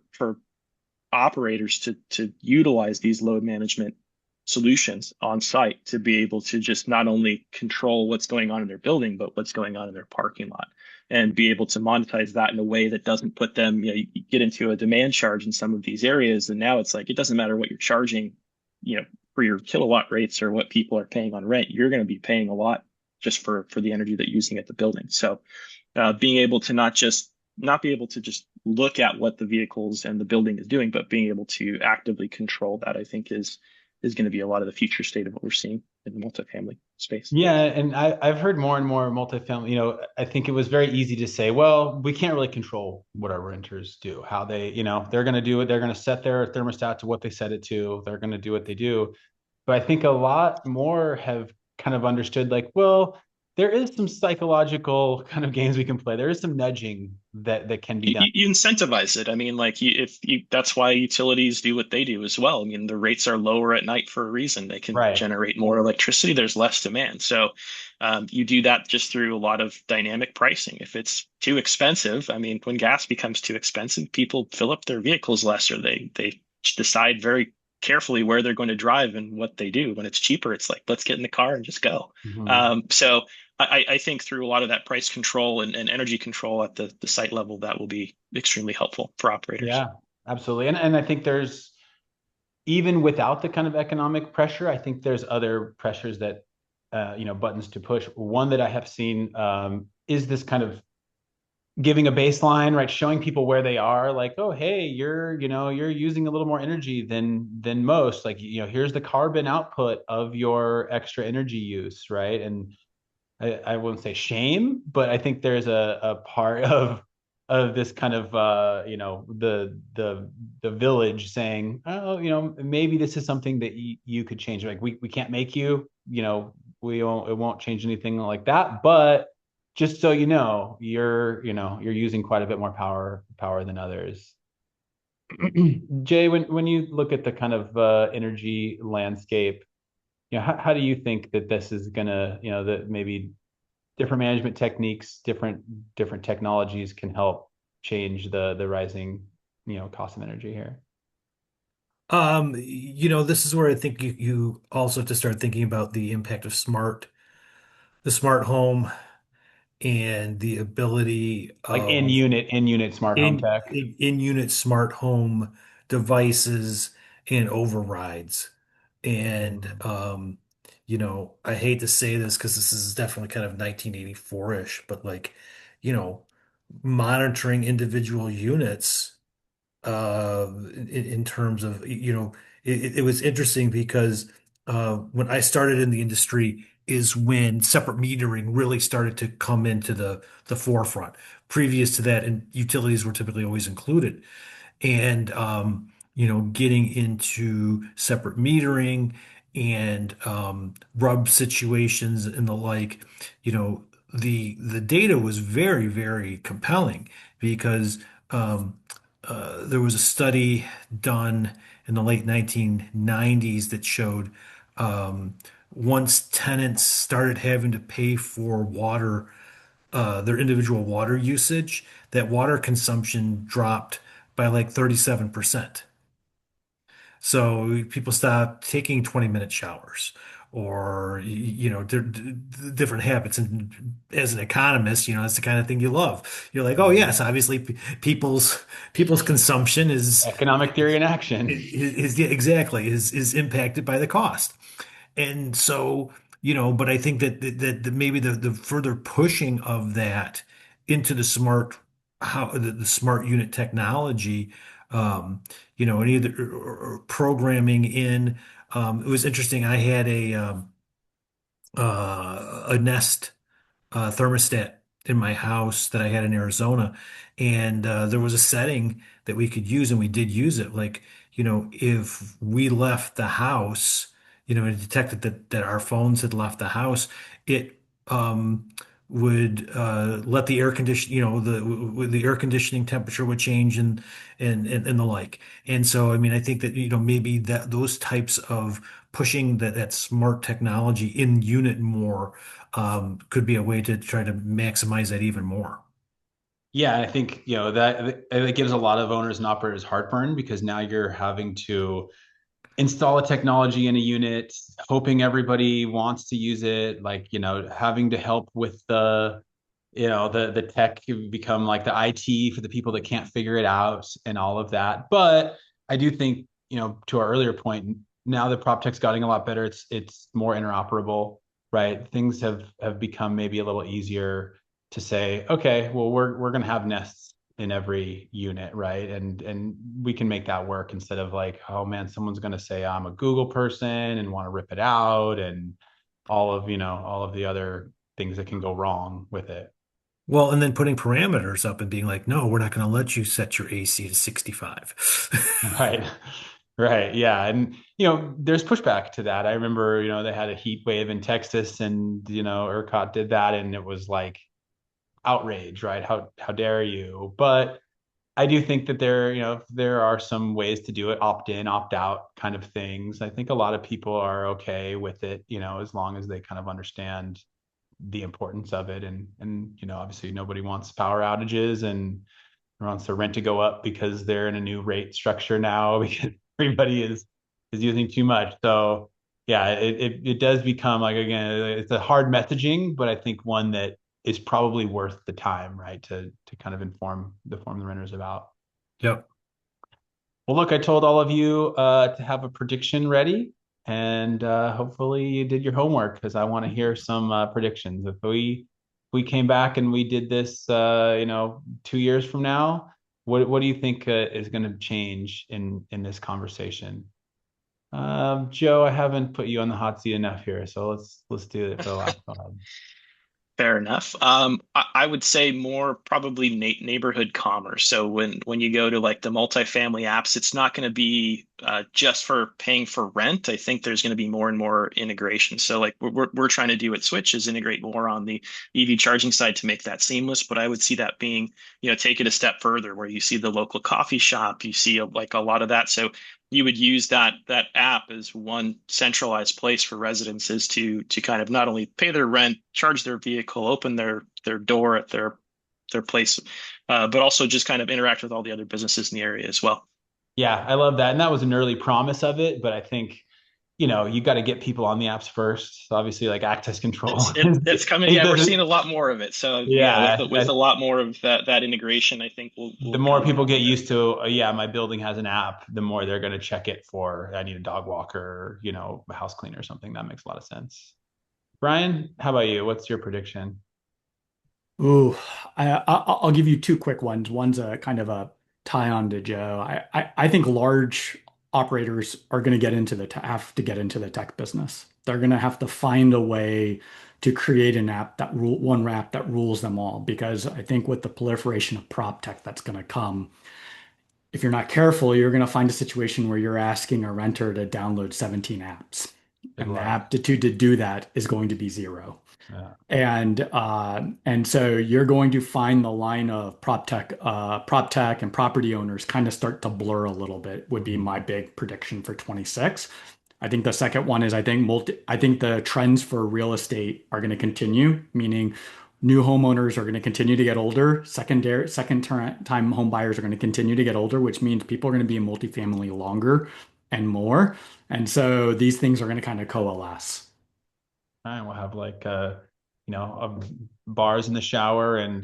operators to utilize these load management solutions on site to be able to just not only control what's going on in their building, but what's going on in their parking lot and be able to monetize that in a way that doesn't put them, you get into a demand charge in some of these areas. And now it's like, it doesn't matter what you're charging, for your kilowatt rates or what people are paying on rent, you're going to be paying a lot just for the energy that you're using at the building. So being able to not be able to just look at what the vehicles and the building is doing, but being able to actively control that, I think is going to be a lot of the future state of what we're seeing in the multifamily space. Yeah, and I've heard more and more multifamily. I think it was very easy to say, well, we can't really control what our renters do, how they, they're going to do it. They're going to set their thermostat to what they set it to. They're going to do what they do. But I think a lot more have kind of understood, like, well, there is some psychological kind of games we can play. There is some nudging that can be done. You incentivize it. I mean, like if you, that's why utilities do what they do as well. I mean, the rates are lower at night for a reason. They can Right. generate more electricity. There's less demand. So you do that just through a lot of dynamic pricing. If it's too expensive, I mean, when gas becomes too expensive, people fill up their vehicles less, or they decide very carefully where they're going to drive and what they do. When it's cheaper, it's like, let's get in the car and just go. Mhm. So I think through a lot of that price control and energy control at the site level, that will be extremely helpful for operators. Yeah, absolutely. And I think there's even without the kind of economic pressure, I think there's other pressures that buttons to push. One that I have seen is this kind of giving a baseline, right? Showing people where they are, like, oh, hey, you're using a little more energy than most. Like, here's the carbon output of your extra energy use, right? And I wouldn't say shame, but I think there's a part of this kind of the village saying, oh, maybe this is something that you could change. Like we can't make you, we won't, it won't change anything like that, but just so you're using quite a bit more power than others. Jay, when you look at the kind of energy landscape, how do you think that this is gonna, that maybe different management techniques, different technologies can help change the rising, cost of energy here? This is where I think you also have to start thinking about the impact of the smart home and the ability Like of in unit smart home tech. in-unit smart home devices and overrides. And Mhm. I hate to say this because this is definitely kind of 1984-ish, but like, you know, monitoring individual units in terms of, it was interesting because when I started in the industry is when separate metering really started to come into the forefront. Previous to that, and utilities were typically always included. And getting into separate metering and rub situations and the like, the data was very, very compelling because um, there was a study done in the late 1990s that showed um, once tenants started having to pay for water, their individual water usage, that water consumption dropped by like 37%. So people stopped taking 20-minute showers or, different habits. And as an economist, that's the kind of thing you love. You're like, oh, Mhm. yes, obviously people's consumption Economic theory in action. yeah, exactly is impacted by the cost. And so, but I think that maybe the further pushing of that into the the smart unit technology, and either or programming in. It was interesting. I had a Nest thermostat in my house that I had in Arizona, and there was a setting that we could use, and we did use it. Like, if we left the house, it detected that our phones had left the house, it would let the air condition, the air conditioning temperature would change and the like. And so, I mean, I think that maybe that those types of pushing that smart technology in unit more could be a way to try to maximize that even more. Yeah, I think that gives a lot of owners and operators heartburn because now you're having to install a technology in a unit, hoping everybody wants to use it, like, having to help with the tech become like the IT for the people that can't figure it out and all of that. But I do think, to our earlier point, now that prop tech's gotten a lot better, it's more interoperable, right? Things have become maybe a little easier to say, okay, well, we're gonna have nests in every unit, right? And we can make that work instead of like, oh man, someone's gonna say I'm a Google person and want to rip it out and all of the other things that can go wrong with it. Well, and then putting parameters up and being like, no, we're not going to let you set your AC to 65. Right. Right. Yeah. And, there's pushback to that. I remember, they had a heat wave in Texas and, ERCOT did that and it was like outrage, right? How dare you? But I do think that there are some ways to do it, opt in, opt out kind of things. I think a lot of people are okay with it, as long as they kind of understand the importance of it. And, obviously nobody wants power outages and wants the rent to go up because they're in a new rate structure now because everybody is using too much. So yeah, it does become like, again, it's a hard messaging, but I think one that is probably worth the time, right? To kind of inform the renters about. Yep. Well, look, I told all of you to have a prediction ready, and hopefully you did your homework because I want to hear some predictions. If we came back and we did this, 2 years from now, what do you think is going to change in this conversation? Joe, I haven't put you on the hot seat enough here, so let's do it for the last one. Fair enough. I would say more probably neighborhood commerce. So when you go to like the multifamily apps, it's not going to be just for paying for rent. I think there's going to be more and more integration. So like we're trying to do at Switch is integrate more on the EV charging side to make that seamless. But I would see that being, take it a step further where you see the local coffee shop, you see like a lot of that. So you would use that app as one centralized place for residences to kind of not only pay their rent, charge their vehicle, open their door at their place, but also just kind of interact with all the other businesses in the area as well. Yeah, I love that. And that was an early promise of it, but I think, you got to get people on the apps first. So obviously, like access control. It's coming. Yeah, we're seeing a lot more of it. So yeah, Yeah, with a lot more of that integration, I think the we'll more kind of people get get there. used to, yeah, my building has an app, the more they're going to check it for, I need a dog walker, a house cleaner or something. That makes a lot of sense. Brian, how about you? What's your prediction? Ooh, I'll give you two quick ones. One's a kind of a tie on to Joe. I think large operators are going to have to get into the tech business. They're going to have to find a way to create one app that rules them all. Because I think with the proliferation of prop tech that's going to come, if you're not careful, you're going to find a situation where you're asking a renter to download 17 apps, Good and the luck. aptitude to do that is going to be zero. Yeah. And so you're going to find the line of prop tech and property owners kind of start to blur a little bit, would be my big prediction for 26. I think the second one is I think the trends for real estate are going to continue, meaning new homeowners are going to continue to get older. Second time home buyers are going to continue to get older, which means people are going to be in multifamily longer and more. And so these things are going to kind of coalesce. All right, we'll have like bars in the shower and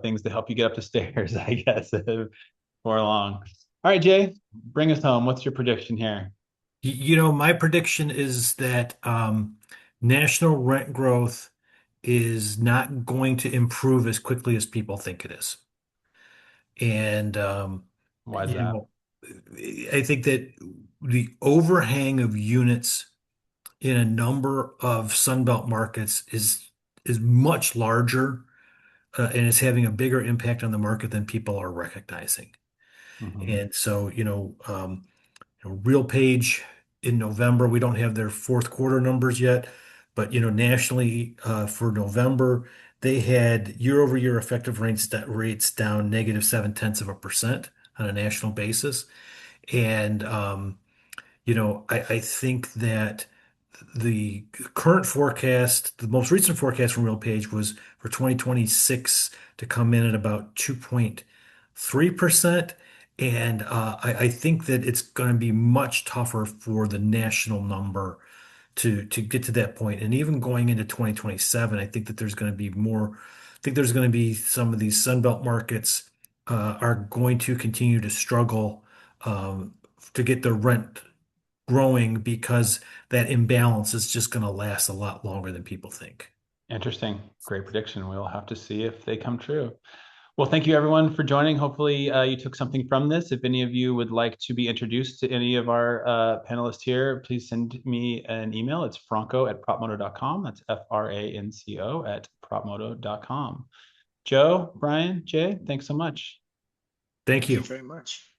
things to help you get up the stairs, I guess, for long. All right, Jay, bring us home. What's your prediction here? My prediction is that national rent growth is not going to improve as quickly as people think it is. And Why is you that? know, I think that the overhang of units in a number of Sunbelt markets is much larger and is having a bigger impact on the market than people are recognizing. Mhm. And so, RealPage in November, we don't have their fourth quarter numbers yet, but nationally for November, they had year-over-year effective rates down negative 0.7% on a national basis. And I think that the current forecast, the most recent forecast from RealPage was for 2026 to come in at about 2.3%. And I think that it's going to be much tougher for the national number to get to that point. And even going into 2027, I think that there's going to be more. I think there's going to be some of these Sunbelt markets are going to continue to struggle to get the rent growing because that imbalance is just going to last a lot longer than people think. Interesting. Great prediction. We'll have to see if they come true. Well, thank you everyone for joining. Hopefully, you took something from this. If any of you would like to be introduced to any of our panelists here, please send me an email. It's franco@propmodo.com. That's FRANCO at propmodo.com. Joe, Brian, Jay, thanks so much. Thank Thank you you. very much.